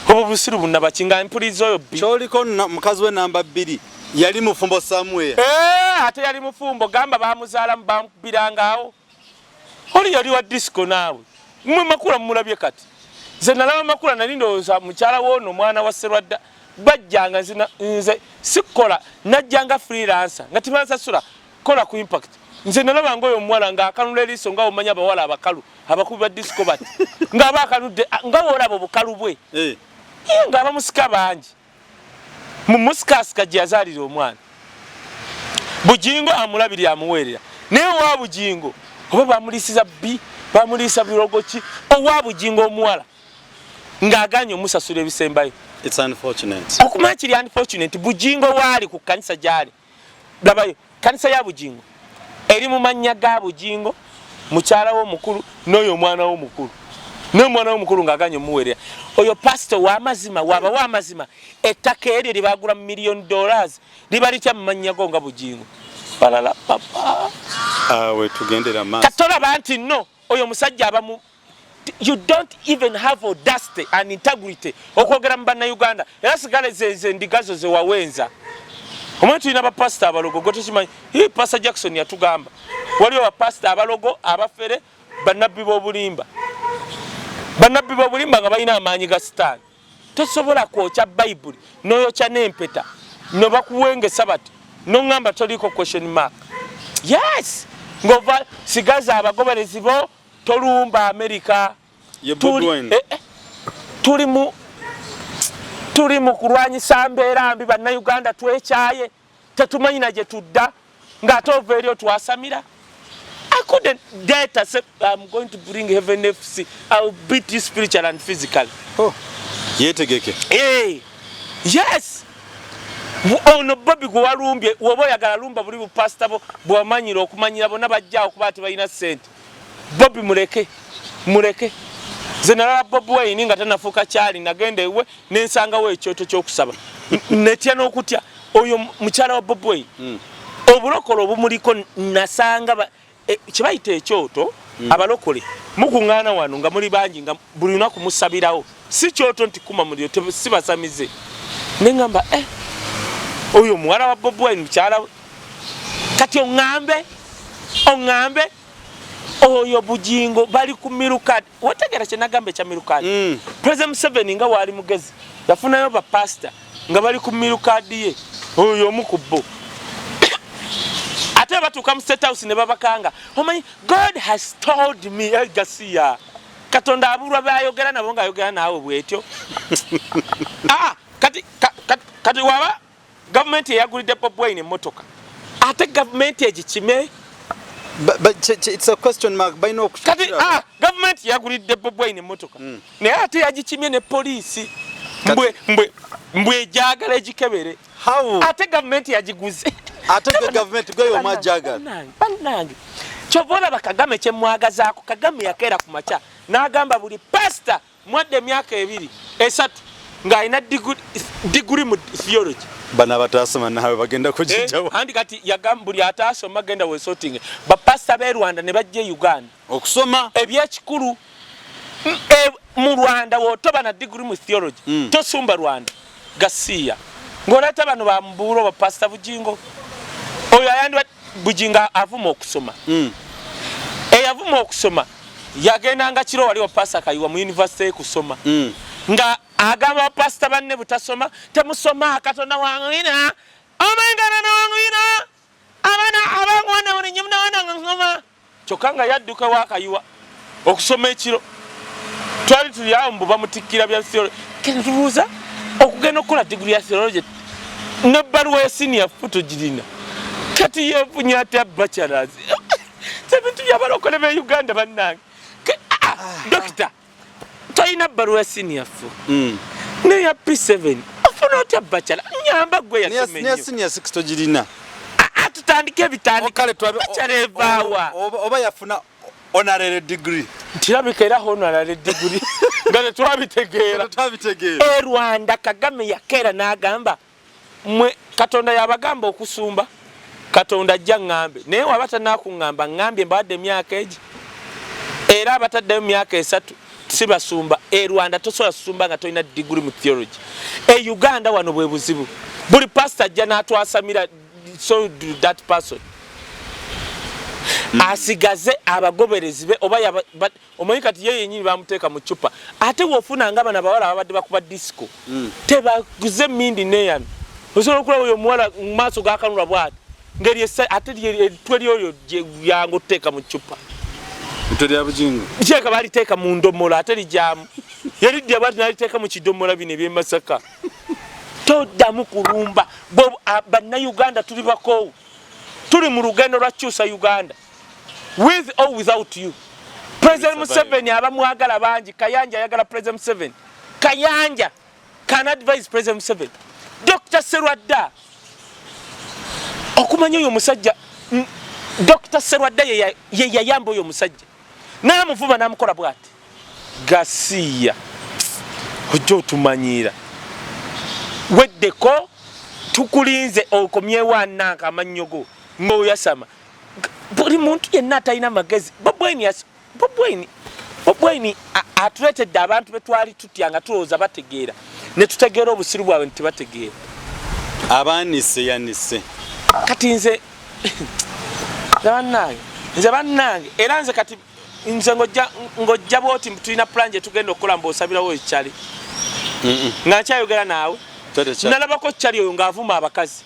obwo busiru bunnabaki nga mpuliriza oyo kyoliko mukazi we namba 2 yali mufumbo somewhere ate yali mufumbo gamba bamuzaalamu bamukubirangaawo oli yali wa disco naawe mmwe makula mumulabye kati nze nalaba makula nali ndowooza mukyala woono omwana wa Serwadda bajjanga nze sikola najjanga freelancer nga tibansasula kola ku impact nze nalaba ngoyo omuwala ng'akanula eriiso nga omanya abawala abakalu abakubi ba disco bati ng'aba akanudde nga woolaba obukalu bwe ng'abamusika bangi mu musikasika gye yazaalira omwana bujingo amulabirira amuweerera naye owa bujingo oba bamuliisiza bamuliisa birogo ki owa bujingo omuwala ng'aganye omusasula ebisembayo it's unfortunate okumanya kiri unfortunate bujingo waali ku kanisa gyali labayo kanisa ya bujingo eri mu mannya ga bujingo mukyala w'omukulu n'oyo omwana w'omukulu n'omwana w'omukulu ng'aganye omuweerera oyo pastor w'amazima waba w'amazima ettaka eryo lye baagula mu $1 million liba litya mu mannya go nga bujingo balala papa awe tugendera maaso katolaba nti no oyo musajja abamu you don't even have audacity and integrity okwogera mu bannayuganda era sigale ze ndigazo ze wawenza omwe tulina bapasita abalogo gwe tukimanyi Pastor Jackson yatugamba waliwo bapasita abalogo abafere bannabbi b'obulimba nga balina amaanyi ga sitaani tosobola kwokya bayibuli n'oyokya n'empeta no bakuwengesa bati n'oŋŋamba toliko question mark yes ng'ova sigaza abagoberezi bo tolumba Amerika tuli mu kulwanyisa mbeera mbi bannayuganda twekyaye tetumanyi na gye tudda ng'ate ova eri otwasamira I couldn't dare to say I'm going to bring heaven FC. I'll beat you spiritually and physically. Oh, yetegeke. Hey, yes. Ono Bobi gwe walumbye woba oyagala lumba buli bu pastor bo bwamanyira okumanyira bona bajja okubati balina sente. Bobi muleke. Zenala Bobi Wine nga tanafuka kyali nagenda ewe nensanga we ekyoto ky'okusaba. Netya n'okutya oyo mukyala wa Bobi Wine. Obulokolo obumuliko nasanga kibayita ekyoto abalokole mukuŋŋaana wano nga muli bangi nga buli lunaku musabirawo si kyoto nti kuma muliro sibasamize neŋŋamba oyo muwala wa Bobi Wine mukyala we kati oŋŋambe oyo bujingo bali ku mirukad wategera kye nagambe kya mirukad President Museveni nga waali mugezi yafunayo bapasita nga bali ku mirukad ye oyo omukubbo ate batuuka mu State House ne babakanga omanyi God has told me Garcia katonda abulwa bayogera nabo ng'ayogera naawe bwetyo kati waba gavumenti eyagulidde Bobi Wine emmotoka ate gavumenti egikime But it's a question mark. Bwino kati government yagulidde Bobi Wine emmotoka naye ate yagikimye ne poliisi mbwe ejagala egikebere ate government yagiguze ate government gweyo majagala bannange kyova olaba Kagame kyemwagazaako Kagame yakeera ku makya n'agamba buli pastor mwadde emyaka 2 3 ng'alina degree mu theology bana batasoma nawe bagenda kujjawo andi kati yagamba buli atasoma genda we sorting bapasta be Rwanda ne bajje Uganda okusoma ebyekikulu mu Rwanda wotoba na degree mu theology tosumba Rwanda Garcia ngoleta bano ba mbulo bapasta bujingo oyo ayandi bujinga avuma okusoma eyavuma okusoma yagendanga kiro wali opasa kayiwa mu university kusoma nga agamba pastor banne butasoma temusoma katonda wangwina omangana na wangwina abana abangwana uri nyumna wana ngoma chokanga yadduka wakayiwa okusoma ekiro twali tuli awo mbuba mutikira bya theology kentubuza okugenda okola degree ya theology ne baruwa ya senior photo jirina kati yefunya ate bachelors sebintu byabalokole be Uganda bannange doctor toyina baruwa senior fu ne ya P7 ofuna otya bachelor nyamba gwe yasemenyo ne senior 6 tojirina tutandike bitandike bachelor oba yafuna honorary degree tirabikera honorary degree ngale twabitegeera Rwanda Kagame yakera n'agamba mwe katonda yabagamba okusumba katonda ajja ngambe naye wabata nakungamba ngambye mbadde emyaka egi era abatadde emyaka 3 sibasumba Rwanda tosobola kusumba nga tolina degree mu theology Uganda wano bwe buzibu buli pastor ajja n'atwasamira so do that person asigaze abagoberezi be oba omanyi kati ye yenyini bamuteeka mu chupa ate wofuna nga bana bawala abadde bakuba disco tebaguze mindi neyano osobola okulaba oyo muwala mu maaso gakanula bwati ngeri ate twelyoyo yangu oteeka mu chupa Mtoli abujingo. Cheka bali teka mu ndomola ate lijamu. Yali dia bali nali teka mu kidomola bine bye Masaka. Toda mu kulumba. Bo banna Uganda tuli bako. Tuli mu lugendo lwa kyusa Uganda. With or without you. President Museveni abamwagala banji Kayanja yagala President Museveni. Kayanja can advise President Museveni. Dr. Serwadda okumanya oyo musajja Dr. Serwadda ye yayamba oyo musajja. Namuvuba namukola bwati. Garcia. Ojo tumanyira. Weddeko tukulinze okomye wananka amanyogo. Ngo yasama. Buli muntu yenna talina magezi. Bobweni atulated abantu betwali tutyanga tuloza bategeera. Ne tutegeera obusiru bwawe ntibategeera. Abanisse yanisse. Kati nze bannange era nze kati nze ngojja bwoti tulina plan gye tugenda okukola mb'osabirawo ekyali nga nkyayogera naawe nalabako kyali oyo ng'avuma abakazi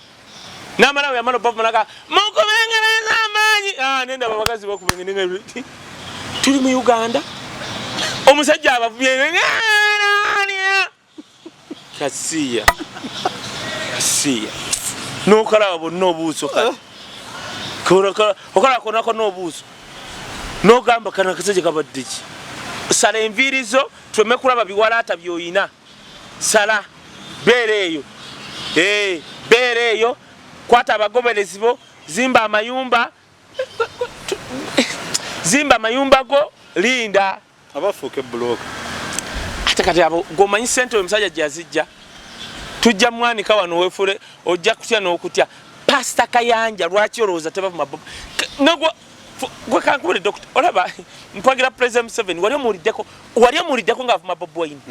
n'amalawo yamala obavumanaga mukubengereza amaanyi nendaba abakazi bakubengereza tuli mu Uganda omusajja abavumye Garcia n'okalaba bonna obuuso kati okola konako n'obuuso n'ogamba kana kasajja kabadde ki sala enviirizo tweme kulaba biwalaata by'oyina sala beera eyo kwata abagoberezi bo zimba amayumba go linda abafuuke bulooka ate kati abo gomanyi sente omusajja gyazijja tujja mwanika wano wefule ojja kutya n'okutya Pastor Kayanja lwaki olowooza tebavuma Bobi gwe kankubule doctor olaba mpagira President Museveni wali omuwuliddeko ng'avuma Bobi Wine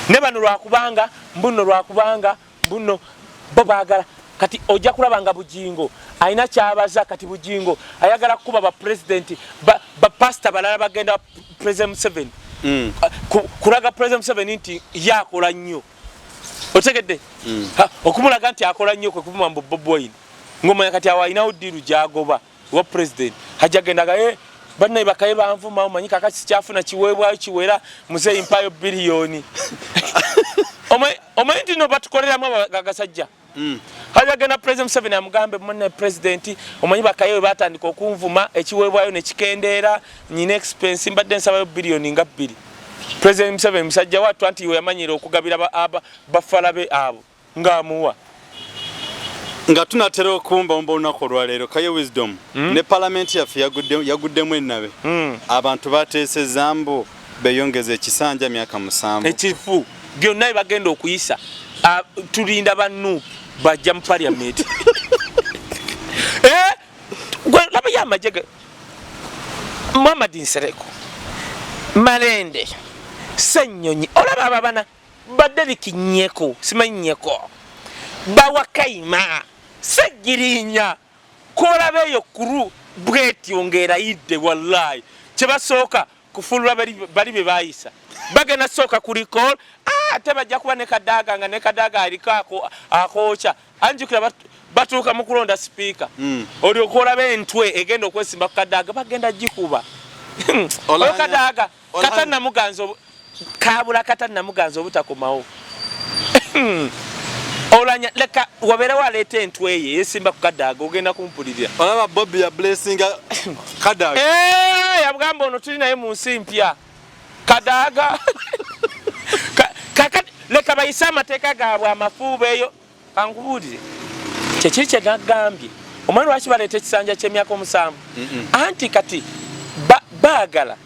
ne bano lwakubanga mbuno bo baagala kati ojja kulaba nga Bujingo alina kyabaza kati Bujingo ayagala kuba bapresidenti bapasita balala bagenda President Museveni kulaga President Museveni nti yakola nnyo otegedde okumulaga nti akola nnyo kwe kuvuma Bobi Wine ngoma kati awalina udiru jagoba wa president hajagendaga banne bakaye banvuma omanyika kati kyafuna kiweebwayo kiwera muze impayo billioni omwe ndino batukoleramu agasajja hajagenda President Museveni amugambe munne president omanyi bakaye batandika okunvuma ekiweebwayo ne kikendera nyine expense mbadde nsabayo billioni nga 2 President Museveni musajja watu anti yamanyira okugabira bafalabe abo ngaamuwa nga tunatera okumba olunaku olwaleero Kaye Wisdom ne parliament yaffe yaguddemu ennabe abantu bateeseza mbu beyongeza ekisanja myaka 7 ekifu byonna bagenda okuyisa tulinda bannu bajja mu parliament laba yamajege Muhammad Nsereko Malende Senyonyi olaba ababana badde kinyeko simanyeko bawakaima segirinya kolabeyo kuru bweti ongera idde wallahi kyebasooka kufulula bali bebayisa bagenda soka kulikol tebajja kuba ne kadaga nga ne kadaga alikako akocha anjukira batuuka mu kulonda speaker oli okolabe entwe egenda okwesimba ku kadaga bagenda jikuba kadaga katanna muganzo kabula katanna muganzo obutakomawo olanya leka wabera walete entwe yesimba ku kadaga ogenda kumpulirira olaba Bobi ya blessing kadaga yabugamba ono tuli naye mu nsi mpya kadaga kakati leka bayisa amateeka gaabwe amafuubo eyo kankubulire kyekiri kye nagambye omwana lwaki baleeta ekisanja ky'emyaka 7 anti kati baagala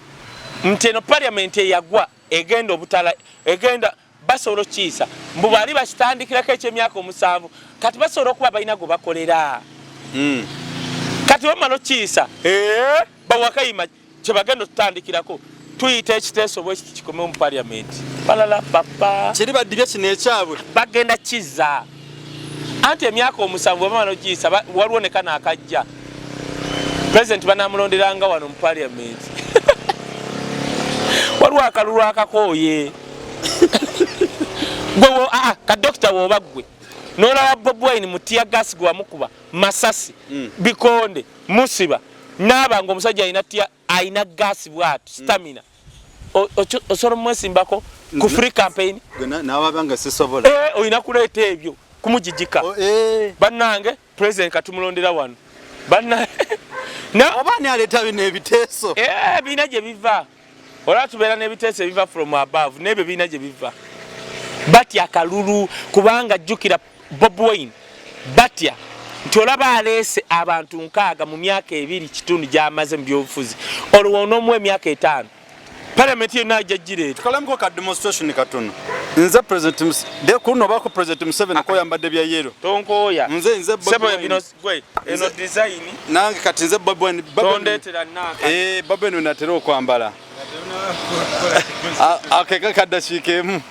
nti eno parliament eyagwa egenda obutala egenda basobola okukiisa mbu bali bakitandikirako eky'emyaka 7 kati basobola okuba balina gwe bakolera kati bamala okukiisa bawakayima kye bagenda okutandikirako tuyita ekiteeso bwe kikome mu parliament balala papa kiri badibya kino ekyabwe bagenda kiza anti emyaka 7 bamala okukiisa waliwo ne kana akajja president banamulonderanga wano mu parliament waliwo akalulu akakooye gwe ka doctor woba gwe n'olaba Bobi mutiya gas gwa mukuba masasi bikonde musiba nabanga omusajja aina gas bwatu stamina osoro mwesimbako ku free campaign n'ababanga sisobola oyina kuleeta ebyo kumujijika bannange president katumulondera wano banna obani aleta bino ebiteeso bina gye biva ola tubeera n'ebiteeso ebiva from above n'ebyo bina gye biva batya akalulu kubanga jjukira Bobi batya nti olaba alese abantu 6 mu myaka 2 kitundu gy'amaze mu byobufuzi olwo n'omu emyaka 5 parliament yonna ajjagireeta tukalamko ka demonstration katono nze president de kuno bako President Museveni ko yambadde bya yero tonkoya nze Bobi bino gwe eno design nange kati nze Bobi tondetera naka Bobi no natera okwambala akeka kadashikemu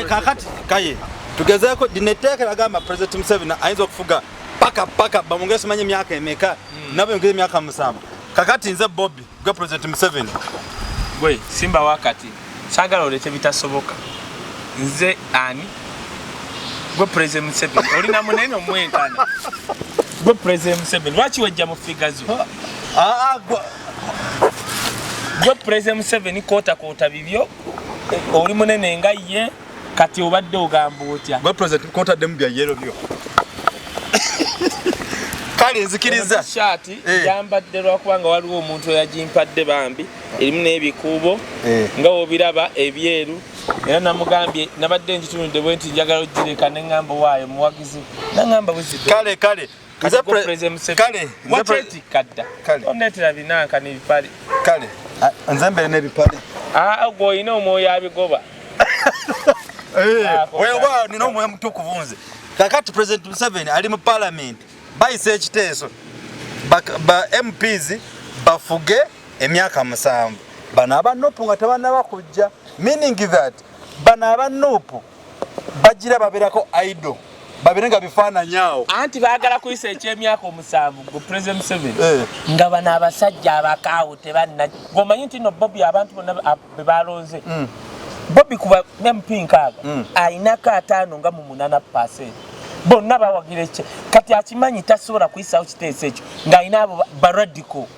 kakati Kaye tugezeko dineteka lagamba President Museveni ayinza okufuga paka bamungese manye myaka emeka nabo yongeze myaka 7 kakati nze Bobi gwe President Museveni gwe simba wakati sagala olete bitasoboka nze ani gwe President Museveni olina munene omwenkana gwe President Museveni lwaki wejja mu figures gwe President Museveni kota bibyo oli munene nga ye kati obadde ogamba otya gwe President kota demu bya yero byo kali nzikiriza shati yambadde lwakubanga waliwo omuntu eyagimpadde bambi erimu n'ebikuubo nga obiraba ebyeru era namugambye nabadde njitunudde bwe nti njagala ogireka neŋŋamba waayo muwagizi naŋŋamba bwezidde kale wateti kadda onetera binanka n'ebipale kale nze mbere n'ebipale gwe olina omwoyo abigoba wewa nina omwoyo mutukuvu nze kakati President Museveni ali mu parliament bayise ekiteeso ba MPs bafuge emyaka 7 bana abanopu nga tebanaba kujja meaning that bana abanopu bagira baberako idol babirenga bifana nyao anti baagala kuyisa ekyemyaka 7 go President Museveni nga bana abasajja abakaawo tebanna gomanyi nti no Bobi abantu bonna bebalonze Bobi kuba MP nkaaga ayina ka 5 nga mu 8% bonna bawagira ekyo kati akimanyi tasobola kuyisawo kiteeso ekyo ng'alina abo baradiko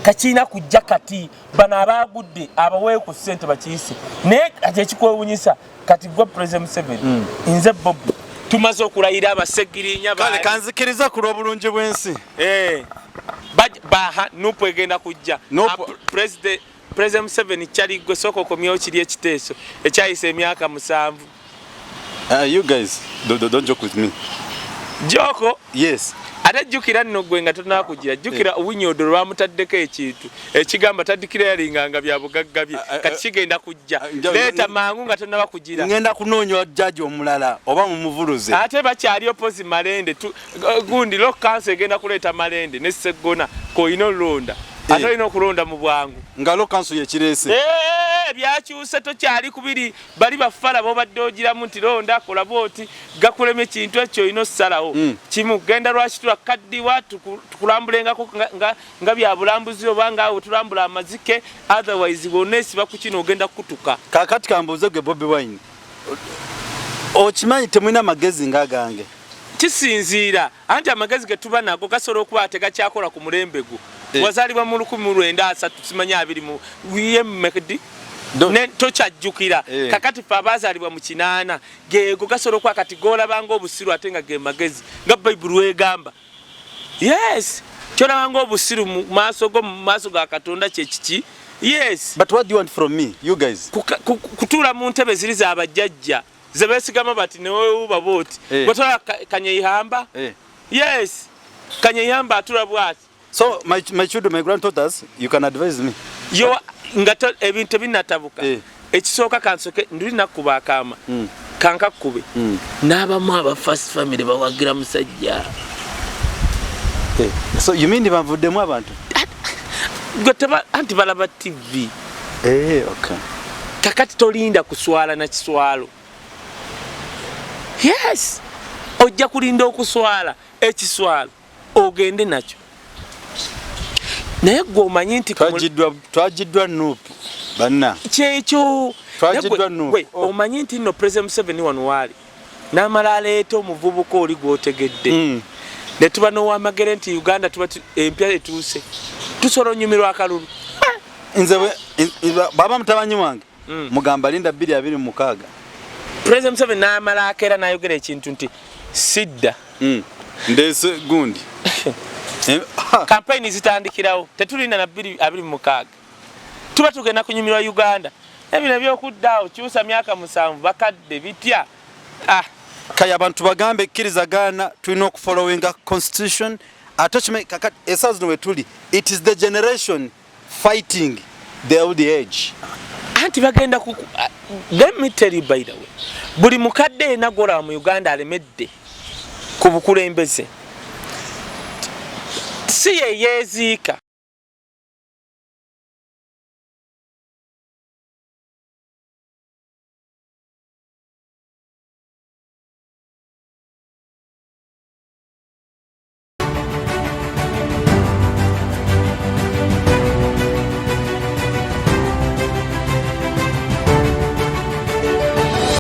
kakiina kujja kati bano abaagudde abaweeyo ku ssente bakiyise naye kati ekikwewunyisa kati gwe President Museveni nze Bobi tumaze okulayira abasegirinya kale kanzikiriza ku lw'obulungi bw'ensi baha nupu egenda kujja President Museveni kyali gwe sooka okomyewo kiri ekiteeso ekyayisa emyaka 7. You guys don't joke with me. Joko? Yes. Ate jjukira nno gwe nga tonakugira jjukira obunyoodo lwamutaddeko ekintu ekigamba taddikira yalinganga bya bugagga bye kati kigenda kujja leeta mangu nga tonaba kugira ngenda kunoonya jjaji omulala oba mumuvuluze ate bakyali opozi malende gundi lo council egenda kuleeta malende ne Seggona koyina olonda ate olina okulonda mu bwangu nga lo council yekireese byakyuse tokyali kubiri bali bafala bobadde ogiramu nti londa kola bwoti gakulema ekintu ekyo olina ossalawo kimu genda lwakitula kaddiwa tukulambulengako nga byabulambuzi oba ngaawe tulambula amazike otherwise bonna esiba ku kino ogenda kukutuka kakati kambuuze gwe Bobi Wine okimanyi temulina magezi ng'agange kisinziira anti amagezi ge tuba nago gasobola okuba tegakyakola ku mulembe gwo wazalibwa mu 1923 simanyi 20 mu Mekdi ne tokyajjukira kakati fe abazaalibwa mu 8 geego gasobola okuba kati goolabanga obusiru ate nga ge magezi nga Bayibuli wegamba yes kyolabanga obusiru mu maaso go mu maaso ga Katonda kyekiki yes but what do you want from me you guys kutuula mu ntebe ziri z'abajjajja ze beesigama bati newewuba booti bwetola Kanyeyihamba yes Kanyeyihamba atula bwati. So my children, my granddaughters, you can advise me. Yo ngato ebintu binatabuka. Ekisooka kansoke nduli nakuba akama. Kanka kube. N'abamu aba first family bawagira musajja. So you mean bavuddemu abantu? Gotaba anti balaba TV. Okay. Kakati tolinda kuswala na kiswalo. Yes. Ojja kulinda okuswala ekiswalo ogende nakyo. Naye gwe omanyi nti twajiddwa nuupu banna kyekyo twajiddwa nuupu omanyi nti nno President Museveni wano waali n'amala aleeta omuvubuka oli gw'otegedde ne tuba n'owamagere nti Uganda tuba empya etuuse tusobola onyumirwa akalulu nze baba mutabanyi wange mugamba linda 226 President Museveni n'amala akeera n'ayogera ekintu nti sidda ndeese gundi campaign zitandikirawo tetulina na 226 tuba tugenda kunyumirwa Uganda ebino by'okuddaawo kyusa myaka 7 bakadde bitya Kaye abantu bagambe ekkirizagaana tulina okufollowinga constitution ate kakati esaazi no wetuli it is the generation fighting the old age anti bagenda let me tell you by the way buli mukadde enagola mu Uganda alemedde ku bukulembeze si ye yeziika